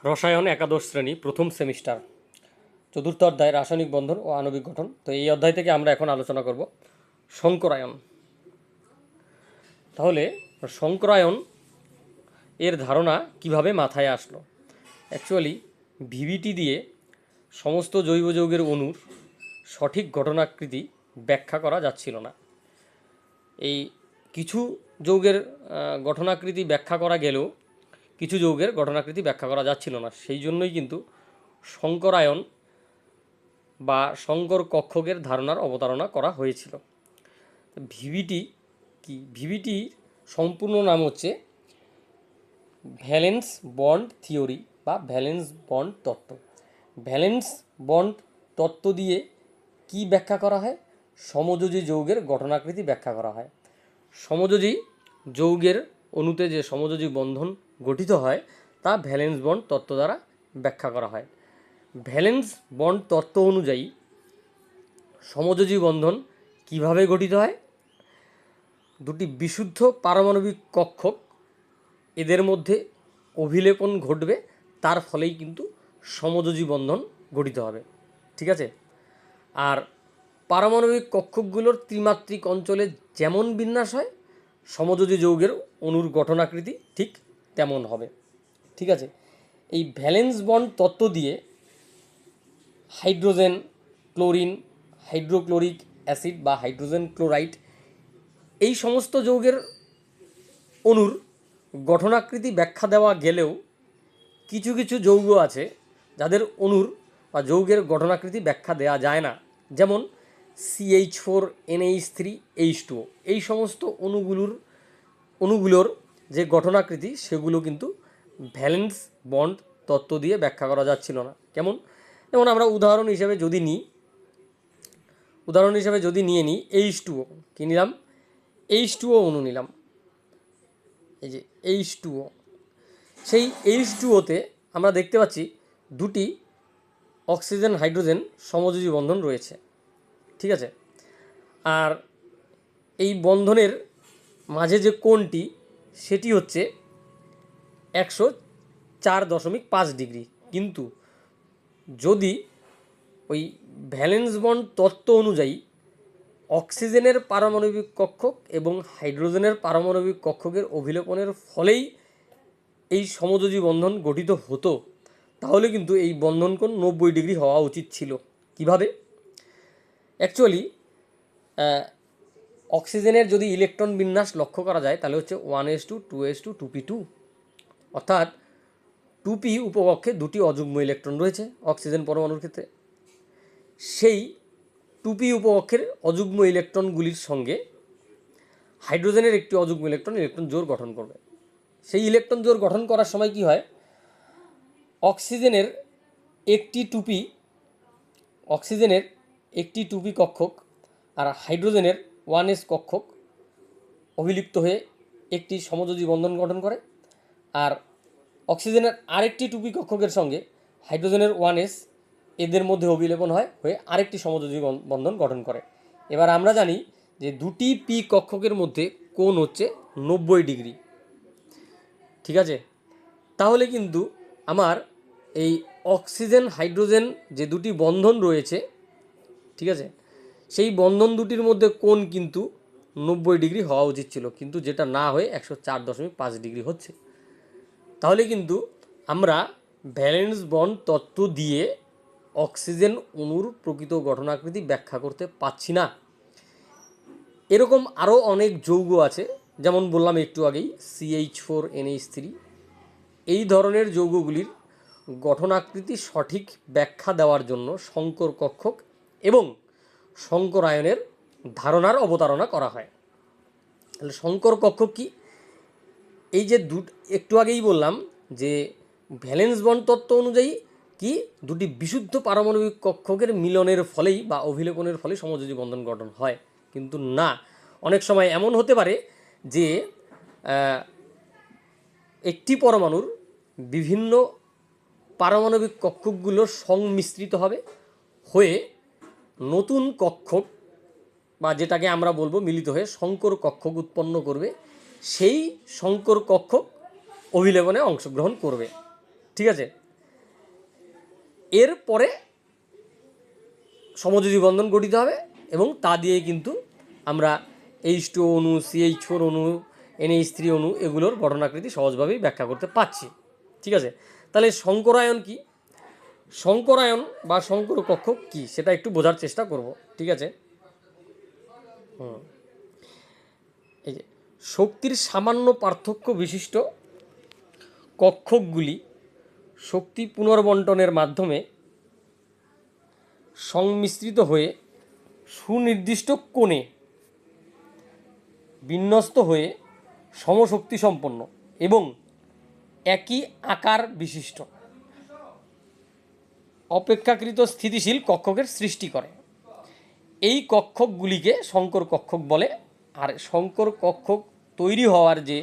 রসায়ন একাদশ শ্রেণী প্রথম সেমিস্টার চতুর্থ অধ্যায় রাসায়নিক বন্ধন ও আণবিক গঠন। তো এই অধ্যায় থেকে আমরা এখন আলোচনা করব সংকরায়ন। তাহলে সংকরায়ন এর ধারণা কিভাবে মাথায় আসলো? অ্যাকচুয়ালি ভিভিটি দিয়ে সমস্ত জৈব যৌগের অণুর সঠিক ঘটনাকৃতি ব্যাখ্যা করা যাচ্ছিল না। এই কিছু যৌগের গঠনাকৃতি ব্যাখ্যা করা গেলেও কিছু যৌগের গঠনাকৃতি ব্যাখ্যা করা যাচ্ছিল না। সেই জন্যই কিন্তু সংকরায়ন বা সংকর কক্ষকের ধারণার অবতারণা করা হয়েছিল। ভিভিটি কি? ভিভিটি সম্পূর্ণ নাম হচ্ছে ভ্যালেন্স বন্ড থিওরি বা ভ্যালেন্স বন্ড তত্ত্ব। ভ্যালেন্স বন্ড তত্ত্ব দিয়ে কি ব্যাখ্যা করা হয়? সমযোজী যৌগের গঠনাকৃতি ব্যাখ্যা করা হয়। সমযোজী যৌগের অণুতে যে সমযোজী বন্ধন গঠিত হয় তা ভ্যালেন্স বন্ড তত্ত্ব দ্বারা ব্যাখ্যা করা হয়। ভ্যালেন্স বন্ড তত্ত্ব অনুযায়ী সমযোজী বন্ধন কিভাবে গঠিত হয়? দুটি বিশুদ্ধ পারমাণবিক কক্ষক এদের মধ্যে অভিলেপন ঘটবে, তার ফলেই কিন্তু সমযোজী বন্ধন গঠিত হবে। ঠিক আছে? আর পারমাণবিক কক্ষকগুলোর ত্রিমাত্রিক অঞ্চলে যেমন বিন্যাস হয়, সমযোজী যৌগের অণুর গঠনাকৃতি ঠিক তেমন হবে। ঠিক আছে? এই ভ্যালেন্স বন্ড তত্ত্ব দিয়ে হাইড্রোজেন, ক্লোরিন, হাইড্রোক্লোরিক অ্যাসিড বা হাইড্রোজেন ক্লোরাইড এই সমস্ত যৌগের অণুর গঠনাকৃতি ব্যাখ্যা দেওয়া গেলেও কিছু কিছু যৌগ আছে যাদের অণুর বা যৌগের গঠনাকৃতি ব্যাখ্যা দেওয়া যায় না, যেমন CH4NH3H2O। এই সমস্ত অণুগুলোর যে গঠনাকৃতি সেগুলো কিন্তু ভ্যালেন্স বন্ড তত্ত্ব দিয়ে ব্যাখ্যা করা যাচ্ছিল না। কেমন? যেমন আমরা উদাহরণ হিসেবে যদি নিয়ে নিই H2O, কী নিলাম? H2O অণু নিলাম। এই যে H2O, সেই H2Oতে আমরা দেখতে পাচ্ছি দুটি অক্সিজেন হাইড্রোজেন সমযোজী বন্ধন রয়েছে। ঠিক আছে? আর এই বন্ধনের মাঝে যে কোণটি সেটি হচ্ছে 104.5 ডিগ্রি। কিন্তু যদি ওই ভ্যালেন্স বন্ড তত্ত্ব অনুযায়ী অক্সিজেনের পারমাণবিক কক্ষক এবং হাইড্রোজেনের পারমাণবিক কক্ষকের অভিলেপনের ফলেই এই সমযোজী বন্ধন গঠিত হতো, তাহলে কিন্তু এই বন্ধন কোণ 90 ডিগ্রি হওয়া উচিত ছিল। কিভাবে? অ্যাকচুয়ালি অক্সিজেনের যদি ইলেকট্রন বিন্যাস লক্ষ্য করা যায় তাহলে হচ্ছে 1s2 2s2 2p2, অর্থাৎ 2p উপকক্ষে দুটি অযুগ্ম ইলেকট্রন রয়েছে অক্সিজেন পরমাণুর ক্ষেত্রে। সেই 2p উপকক্ষের অযুগ্ম ইলেকট্রনগুলির সঙ্গে হাইড্রোজেনের একটি অযুগ্ম ইলেকট্রন জোড় গঠন করবে। সেই ইলেকট্রন জোড় গঠন করার সময় কি হয়? অক্সিজেনের একটি 2p কক্ষক আর হাইড্রোজেনের 1s কক্ষক অভিলিপ্ত হয়ে একটি সমযোজী বন্ধন গঠন করে, আর অক্সিজেনের আরেকটি 2p কক্ষকের সঙ্গে হাইড্রোজেনের 1s এদের মধ্যে অভিলেপন হয়ে আরেকটি সমযোজী বন্ধন গঠন করে। এবার আমরা জানি যে দুটি পি কক্ষকের মধ্যে কোণ হচ্ছে 90 ডিগ্রি। ঠিক আছে? তাহলে কিন্তু আমার এই অক্সিজেন হাইড্রোজেন যে দুটি বন্ধন রয়েছে, ঠিক আছে, সেই বন্ধন দুটির মধ্যে কোণ কিন্তু 90 ডিগ্রি হওয়া উচিত ছিল, কিন্তু যেটা না হয়ে 104.5 ডিগ্রি হচ্ছে। তাহলে কিন্তু আমরা ভ্যালেন্স বন্ড তত্ত্ব দিয়ে অক্সিজেন অণুর প্রকৃত গঠনাকৃতি ব্যাখ্যা করতে পারছি না। এরকম আরও অনেক যৌগ আছে, যেমন বললাম একটু আগেই CH4NH3। এই ধরনের যৌগগুলির গঠনাকৃতি সঠিক ব্যাখ্যা দেওয়ার জন্য সংকর কক্ষক এবং সংকরায়নের ধারণার অবতারণা করা হয়। তাহলে সংকর কক্ষক কি? এই যে একটু আগেই বললাম যে ভ্যালেন্স বন্ড তত্ত্ব অনুযায়ী কি দুটি বিশুদ্ধ পারমাণবিক কক্ষকের মিলনের ফলেই বা অভিলেপনের ফলে সমযোজী বন্ধন গঠন হয়, কিন্তু না, অনেক সময় এমন হতে পারে যে একটি পরমাণুর বিভিন্ন পারমাণবিক কক্ষকগুলো সংমিশ্রিত হয়ে নতুন কক্ষক বা যেটাকে আমরা বলবো মিলিত হয়ে সংকর কক্ষক উৎপন্ন করবে। সেই সংকর কক্ষক অভিলেপনে অংশগ্রহণ করবে। ঠিক আছে? এরপরে সমযোজী বন্ধন গঠিত হবে এবং তা দিয়ে কিন্তু আমরা H2 অণু, CH4 অণু, NH3 অণু এগুলোর গঠনাকৃতি সহজভাবেই ব্যাখ্যা করতে পারছি। ঠিক আছে, তাহলে শঙ্করায়ন কি, শঙ্করায়ন বা শঙ্কর কক্ষক কি সেটা একটু বোঝার চেষ্টা করব। ঠিক আছে, এই যে শক্তির সামান্য পার্থক্য বিশিষ্ট কক্ষকগুলি শক্তি পুনর্বণ্টনের মাধ্যমে সংমিশ্রিত হয়ে সুনির্দিষ্ট কোণে বিন্যস্ত হয়ে সমশক্তি সম্পন্ন এবং একই আকার বিশিষ্ট অপেক্ষাকৃত স্থিতিশীল কক্ষকের সৃষ্টি করে। এই কক্ষকগুলিকে শঙ্কর কক্ষক বলে। আর শঙ্কর কক্ষক তৈরি হওয়ার যে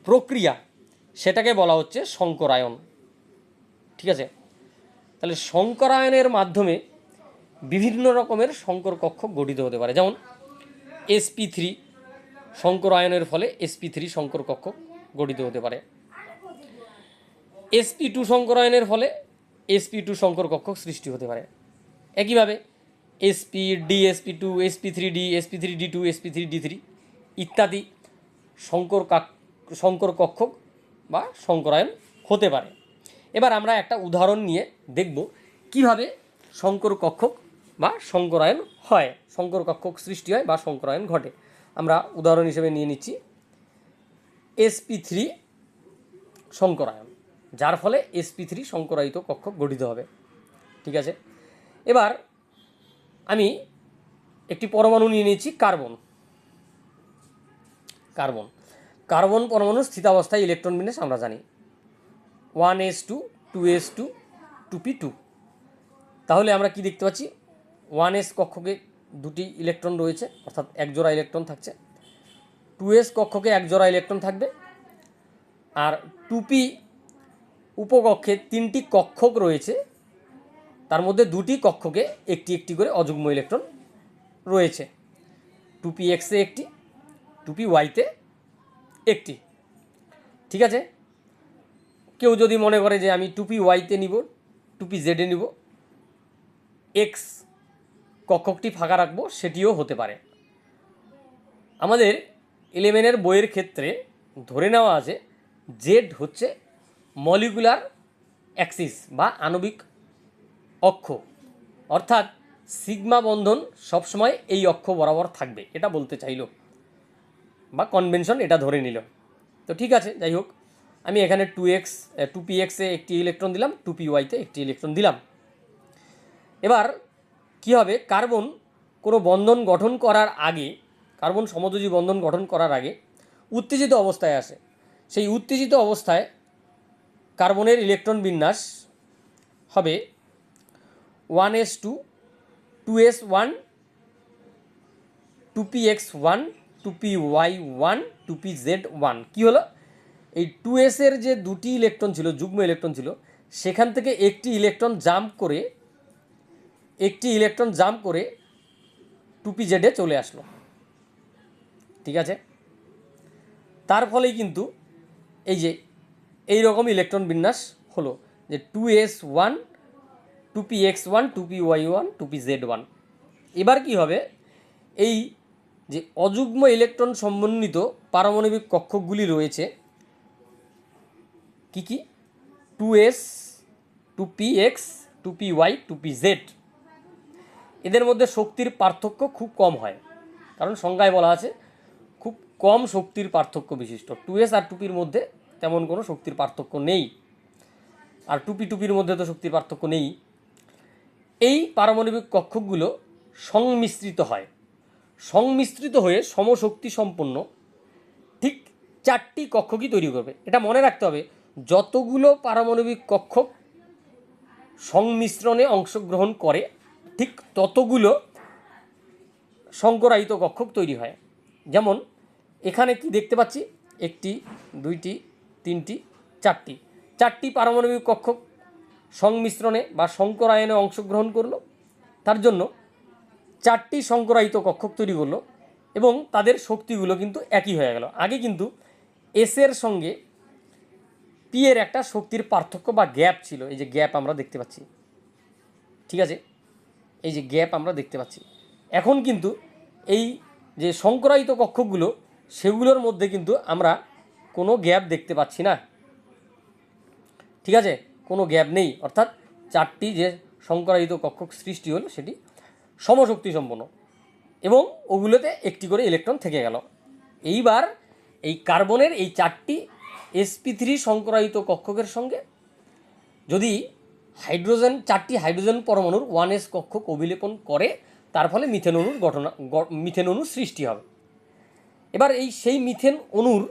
প্রক্রিয়া সেটাকে বলা হচ্ছে শঙ্করায়ন। ঠিক আছে, তাহলে শঙ্করায়নের মাধ্যমে বিভিন্ন রকমের শঙ্কর কক্ষক গঠিত হতে পারে, যেমন sp3 শঙ্করায়নের ফলে sp3 শঙ্কর কক্ষক গঠিত হতে পারে। sp2 শঙ্করায়নের ফলে sp2 শঙ্কর কক্ষক সৃষ্টি হতে পারে। একইভাবে sp dsp2 sp3d sp3d2 sp3d3 ইত্যাদি শঙ্কর কক্ষক বা শঙ্করায়ন হতে পারে। এবার আমরা একটা উদাহরণ নিয়ে দেখব কিভাবে শঙ্কর কক্ষক বা শঙ্করায়ন হয়, শঙ্কর কক্ষক সৃষ্টি হয় বা শঙ্করায়ন ঘটে। আমরা উদাহরণ হিসেবে নিয়ে নিচ্ছি sp3 শঙ্করায়ন, যার ফলে sp3 শঙ্করায়িত কক্ষক গঠিত হবে। ঠিক আছে, এবার আমি একটি পরমাণু নিয়ে নিচ্ছি কার্বন। কার্বন কার্বন পরমাণুর স্থিতাবস্থায় ইলেকট্রন বিন্যাস আমরা জানি 1s2 2s2 2p2। তাহলে আমরা কি দেখতে পাচ্ছি, 1s কক্ষকে দুটি ইলেকট্রন রয়েছে, অর্থাৎ এক জোড়া ইলেকট্রন থাকছে। 2s কক্ষকে এক জোড়া ইলেকট্রন থাকবে। আর 2p উপকক্ষে তিনটি কক্ষক রয়েছে, তার মধ্যে দুটি কক্ষকে একটি একটি করে অযুগ্ম ইলেকট্রন রয়েছে। 2px-এ একটি, 2py-তে একটি। ঠিক আছে, কেউ যদি মনে করে যে আমি 2py-তে নিব, 2pz-এ নিব, এক্স কক্ষকটি ফাঁকা রাখবো, সেটিও হতে পারে। আমাদের 11-এর বইয়ের ক্ষেত্রে ধরে নেওয়া আছে জেড হচ্ছে মলিকুলার অ্যাক্সিস বা আণবিক অক্ষ, অর্থাৎ সিগমা বন্ধন সবসময় এই অক্ষ বরাবর থাকবে, এটা বলতে চাইল বা কনভেনশন এটা ধরে নিল। তো ঠিক আছে, যাই হোক, আমি এখানে 2px-এ একটি ইলেকট্রন দিলাম, 2py-তে একটি ইলেকট্রন দিলাম। এবার কি হবে, কার্বন কোনো বন্ধন গঠন করার আগে, কার্বন সমযোজী বন্ধন গঠন করার আগে উত্তেজিত অবস্থায় আসে। সেই উত্তেজিত অবস্থায় কার্বনের ইলেকট্রন বিন্যাস হবে 1s2 2s1 2px1 2py1 2pz1। কী হলো, এই 2s-এর যে দুটি ইলেকট্রন ছিল, যুগ্ম ইলেকট্রন ছিল, সেখান থেকে একটি ইলেকট্রন জাম্প করে 2pz-এ চলে আসলো। ঠিক আছে, তার ফলেই কিন্তু এই যে এই রকম ইলেকট্রন বিন্যাস হলো যে 2s1 2px1 2py1 2pz1। এবার কি হবে, এই যে অযুগ্ম ইলেকট্রন সমন্বিত পারমাণবিক কক্ষকগুলি রয়েছে কি কি, 2s 2px 2py 2pz, এদের মধ্যে শক্তির পার্থক্য খুব কম হয়, কারণ সংজ্ঞায় বলা আছে খুব কম শক্তির পার্থক্য বিশিষ্ট। 2s আর 2pর মধ্যে তেমন কোনো শক্তির পার্থক্য নেই, আর 2pর মধ্যে তো শক্তির পার্থক্য নেই। এই পারমাণবিক কক্ষকগুলো সংমিশ্রিত হয়ে সমশক্তি সম্পন্ন ঠিক 4টি কক্ষকই তৈরি করবে। এটা মনে রাখতে হবে, যতগুলো পারমাণবিক কক্ষক সংমিশ্রণে অংশগ্রহণ করে ঠিক ততগুলো শঙ্করায়িত কক্ষক তৈরি হয়। যেমন এখানে কি দেখতে পাচ্ছি, 1টি 2টি 3টি 4টি পারমাণবিক কক্ষক সংমিশ্রণে বা শঙ্করায়নে অংশগ্রহণ করলো, তার জন্য 4টি শঙ্করায়িত কক্ষক তৈরি করলো এবং তাদের শক্তিগুলো কিন্তু একই হয়ে গেল। আগে কিন্তু এস-এর সঙ্গে পি-এর একটা শক্তির পার্থক্য বা গ্যাপ ছিল, এই যে গ্যাপ আমরা দেখতে পাচ্ছি, ঠিক আছে, এই যে গ্যাপ আমরা দেখতে পাচ্ছি। এখন কিন্তু এই যে সংকরায়িত কক্ষকগুলো সেগুলোর মধ্যে কিন্তু আমরা কোনো গ্যাপ দেখতে পাচ্ছি না, ঠিক আছে, কোনো গ্যাপ নেই। অর্থাৎ চারটি যে সংকরায়িত কক্ষক সৃষ্টি হলো সেটি সমশক্তি সম্পন্ন এবং ওগুলোতে একটি করে ইলেকট্রন থেকে গেল। এইবার এই কার্বনের এই চারটি sp3 সংকরায়িত কক্ষকের সঙ্গে যদি চারটি হাইড্রোজেন পরমাণুর 1s কক্ষক অভিলেপন করে, তার ফলে মিথেন অণুর সৃষ্টি হবে। এবার সেই মিথেন অণুর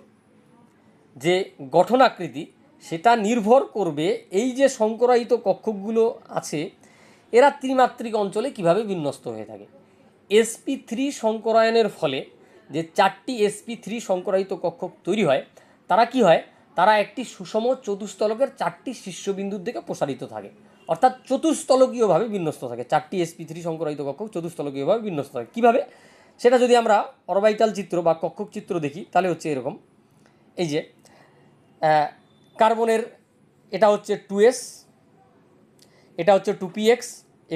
যে গঠনাকৃতি সেটা নির্ভর করবে এই যে সংকরায়িত কক্ষকগুলো আছে এরা ত্রিমাত্রিক অঞ্চলে কিভাবে বিন্যস্ত হয়ে থাকে। sp3 সংকরায়নের ফলে যে চারটি sp3 সংকরায়িত কক্ষক তৈরি হয় তারা কি হয়, তারা একটি সুষম চতুস্তলকের চারটি শীর্ষবিন্দুর দিকে প্রসারিত থাকে, অর্থাৎ চতুস্তলকীয়ভাবে বিন্যস্ত থাকে। চারটি sp3 সংকরায়িত কক্ষক চতুস্তলকীয়ভাবে বিন্যস্ত থাকে। কীভাবে সেটা যদি আমরা অরবাইটাল চিত্র বা কক্ষক চিত্র দেখি তাহলে হচ্ছে এরকম। এই যে কার্বনের এটা হচ্ছে 2s, এটা হচ্ছে 2px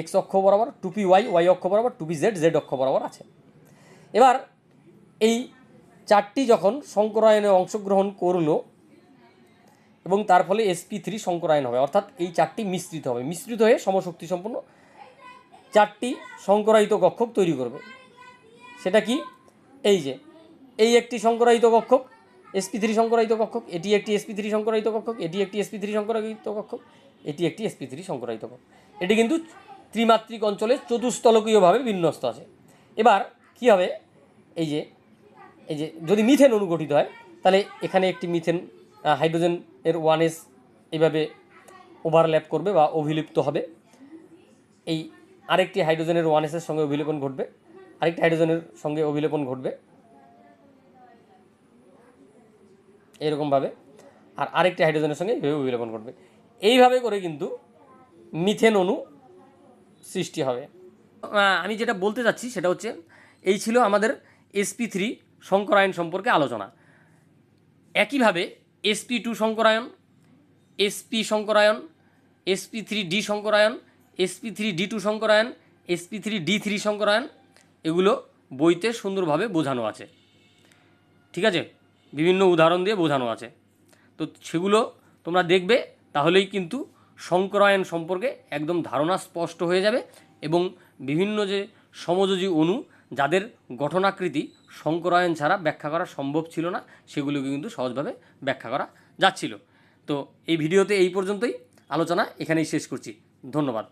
x অক্ষ বরাবর, 2py y অক্ষ বরাবর, 2pz z অক্ষ বরাবর আছে। এবার এই চারটি যখন সংকরায়নে অংশগ্রহণ করলো এবং তার ফলে sp3 সংকরায়ন হবে, অর্থাৎ এই চারটি মিশ্রিত হবে, মিশ্রিত হয়ে সমশক্তি সম্পন্ন চারটি সংকরায়িত কক্ষক তৈরি করবে। সেটা কি, এই যে এই একটি সংকরায়িত কক্ষক sp3 সংকরায়িত কক্ষক, এটি একটি sp3 সংকরায়িত কক্ষক, এটি একটি sp3 সংকরায়িত kক্ষক, এটি একটি sp3 সংকরায়িত কক্ষক। এটি কিন্তু ত্রিমাত্রিক অঞ্চলে চতুস্তলকীয়ভাবে বিন্যস্ত আছে। এবার কি হবে, এই যে যদি মিথেন অণু গঠিত হয় তাহলে এখানে একটি মিথেন হাইড্রোজেন এর 1s এইভাবে ওভারল্যাপ করবে বা অভিলিপ্ত হবে, এই আরেকটি হাইড্রোজেনের 1s এর সঙ্গে অভিলেপন ঘটবে, আরেকটি হাইড্রোজেনের সঙ্গে অভিলেপন ঘটবে এরকমভাবে, আর আরেকটি হাইড্রোজেনের সঙ্গে এইভাবে অভিলেপন ঘটবে। এইভাবে করে কিন্তু মিথেন অণু সৃষ্টি হবে। আমি যেটা বলতে চাচ্ছি সেটা হচ্ছে এই ছিল আমাদের sp3 সংকরায়ন সম্পর্কে আলোচনা। একইভাবে sp2 সংকরায়ন, sp সংকরায়ন, sp3d সংকরায়ন, sp3d2 সংকরায়ন, sp3d3 সংকরায়ন এগুলো বইতে সুন্দরভাবে বোঝানো আছে, ঠিক আছে, বিভিন্ন উদাহরণ দিয়ে বোঝানো আছে। তো সেগুলো তোমরা দেখবে, তাহলেই কিন্তু সংকরায়ন সম্পর্কে একদম ধারণা স্পষ্ট হয়ে যাবে এবং বিভিন্ন যে সমযোজী অণু যাদের গঠনাকৃতি সংকরায়ন ছাড়া ব্যাখ্যা করা সম্ভব ছিল না সেগুলোকে কিন্তু সহজভাবে ব্যাখ্যা করা যাচ্ছিল। তো এই ভিডিওতে এই পর্যন্তই আলোচনা এখানেই শেষ করছি। ধন্যবাদ।